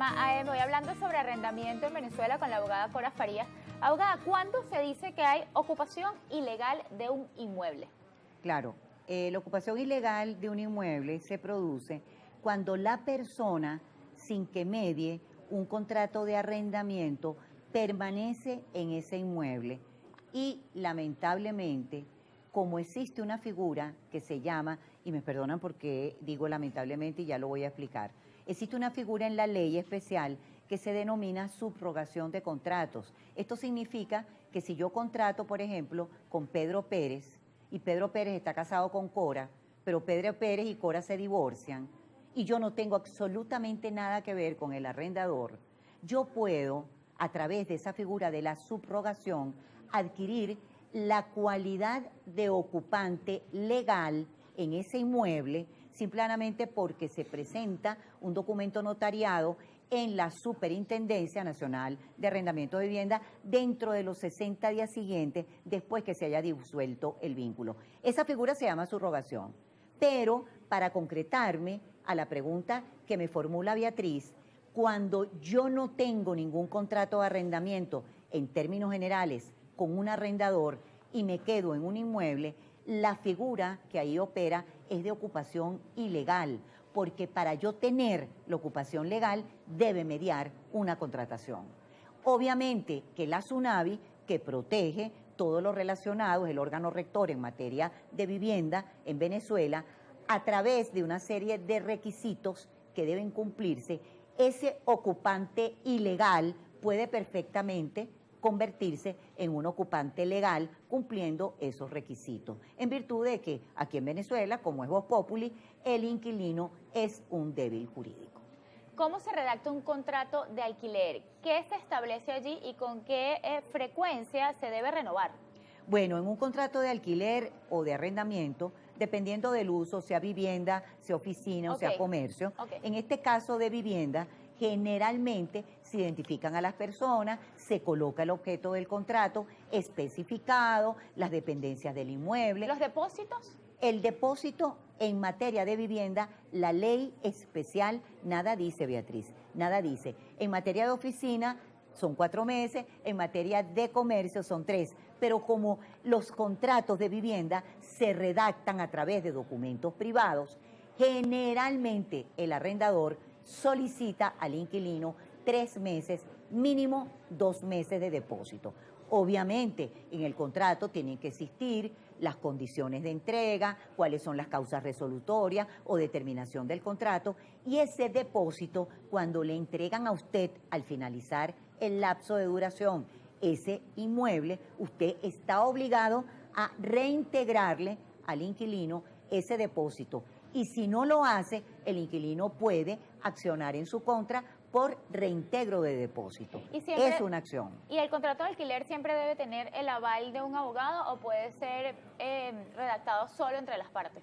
programa AM, hoy hablando sobre arrendamiento en Venezuela con la abogada Cora Farías. Abogada, ¿cuándo se dice que hay ocupación ilegal de un inmueble? Claro, la ocupación ilegal de un inmueble se produce cuando la persona, sin que medie un contrato de arrendamiento, permanece en ese inmueble y lamentablemente, como existe una figura que se llama, y me perdonan porque digo lamentablemente y ya lo voy a explicar, existe una figura en la ley especial que se denomina subrogación de contratos. Esto significa que si yo contrato, por ejemplo, con Pedro Pérez, y Pedro Pérez está casado con Cora, pero Pedro Pérez y Cora se divorcian, y yo no tengo absolutamente nada que ver con el arrendador, yo puedo, a través de esa figura de la subrogación, adquirir la cualidad de ocupante legal en ese inmueble, simplemente porque se presenta un documento notariado en la Superintendencia Nacional de Arrendamiento de Vivienda dentro de los 60 días siguientes después que se haya disuelto el vínculo. Esa figura se llama subrogación. Pero para concretarme a la pregunta que me formula Beatriz, cuando yo no tengo ningún contrato de arrendamiento en términos generales con un arrendador y me quedo en un inmueble, la figura que ahí opera es de ocupación ilegal, porque para yo tener la ocupación legal debe mediar una contratación. Obviamente que la SUNAVI, que protege todo lo relacionado, es el órgano rector en materia de vivienda en Venezuela, a través de una serie de requisitos que deben cumplirse, ese ocupante ilegal puede perfectamente convertirse en un ocupante legal cumpliendo esos requisitos, en virtud de que aquí en Venezuela, como es Vox Populi, el inquilino es un débil jurídico. ¿Cómo se redacta un contrato de alquiler? ¿Qué se establece allí y con qué frecuencia se debe renovar? Bueno, en un contrato de alquiler o de arrendamiento, dependiendo del uso, sea vivienda, sea oficina o sea comercio, en este caso de vivienda, generalmente se identifican a las personas, se coloca el objeto del contrato especificado, las dependencias del inmueble. ¿Los depósitos? El depósito en materia de vivienda, la ley especial nada dice, Beatriz, nada dice. En materia de oficina son 4 meses, en materia de comercio son 3, pero como los contratos de vivienda se redactan a través de documentos privados, generalmente el arrendador solicita al inquilino 3 meses, mínimo 2 meses de depósito. Obviamente, en el contrato tienen que existir las condiciones de entrega, cuáles son las causas resolutorias o determinación del contrato, y ese depósito, cuando le entregan a usted al finalizar el lapso de duración ese inmueble, usted está obligado a reintegrarle al inquilino ese depósito. Y si no lo hace, el inquilino puede accionar en su contra por reintegro de depósito. Es una acción. ¿Y el contrato de alquiler siempre debe tener el aval de un abogado o puede ser redactado solo entre las partes?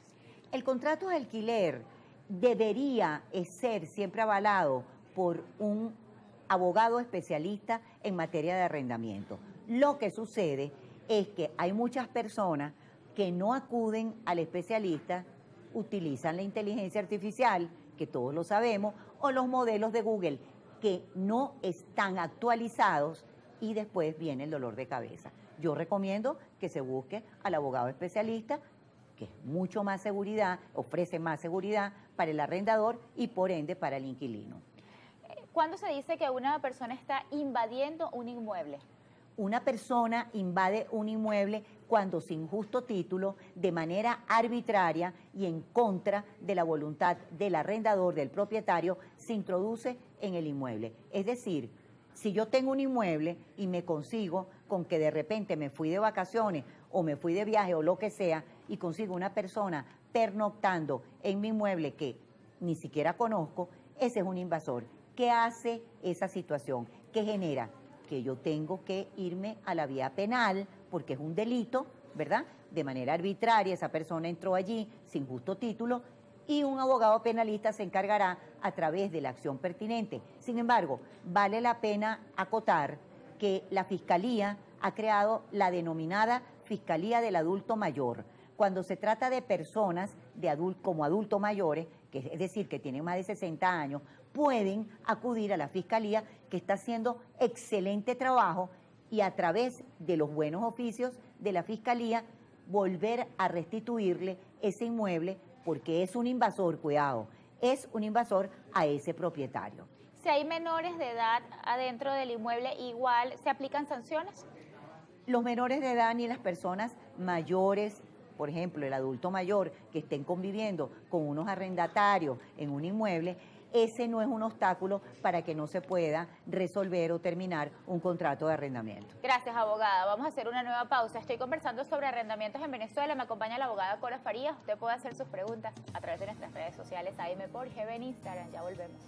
El contrato de alquiler debería ser siempre avalado por un abogado especialista en materia de arrendamiento. Lo que sucede es que hay muchas personas que no acuden al especialista, utilizan la inteligencia artificial, que todos lo sabemos, o los modelos de Google, que no están actualizados y después viene el dolor de cabeza. Yo recomiendo que se busque al abogado especialista, que es mucho más seguridad, ofrece más seguridad para el arrendador y por ende para el inquilino. ¿Cuándo se dice que una persona está invadiendo un inmueble? Una persona invade un inmueble cuando sin justo título, de manera arbitraria y en contra de la voluntad del arrendador, del propietario, se introduce en el inmueble. Es decir, si yo tengo un inmueble y me consigo con que de repente me fui de vacaciones o me fui de viaje o lo que sea y consigo una persona pernoctando en mi inmueble que ni siquiera conozco, ese es un invasor. ¿Qué hace esa situación? ¿Qué genera? Que yo tengo que irme a la vía penal porque es un delito, ¿verdad? De manera arbitraria esa persona entró allí sin justo título y un abogado penalista se encargará a través de la acción pertinente. Sin embargo, vale la pena acotar que la Fiscalía ha creado la denominada Fiscalía del Adulto Mayor. Cuando se trata de personas como adultos mayores, que es decir, que tienen más de 60 años, pueden acudir a la Fiscalía, que está haciendo excelente trabajo, y a través de los buenos oficios de la Fiscalía volver a restituirle ese inmueble, porque es un invasor, cuidado, es un invasor a ese propietario. Si hay menores de edad adentro del inmueble, igual se aplican sanciones. Los menores de edad ni las personas mayores, por ejemplo, el adulto mayor que estén conviviendo con unos arrendatarios en un inmueble, ese no es un obstáculo para que no se pueda resolver o terminar un contrato de arrendamiento. Gracias, abogada. Vamos a hacer una nueva pausa. Estoy conversando sobre arrendamientos en Venezuela. Me acompaña la abogada Cora Farías. Usted puede hacer sus preguntas a través de nuestras redes sociales, AM por GB en Instagram. Ya volvemos.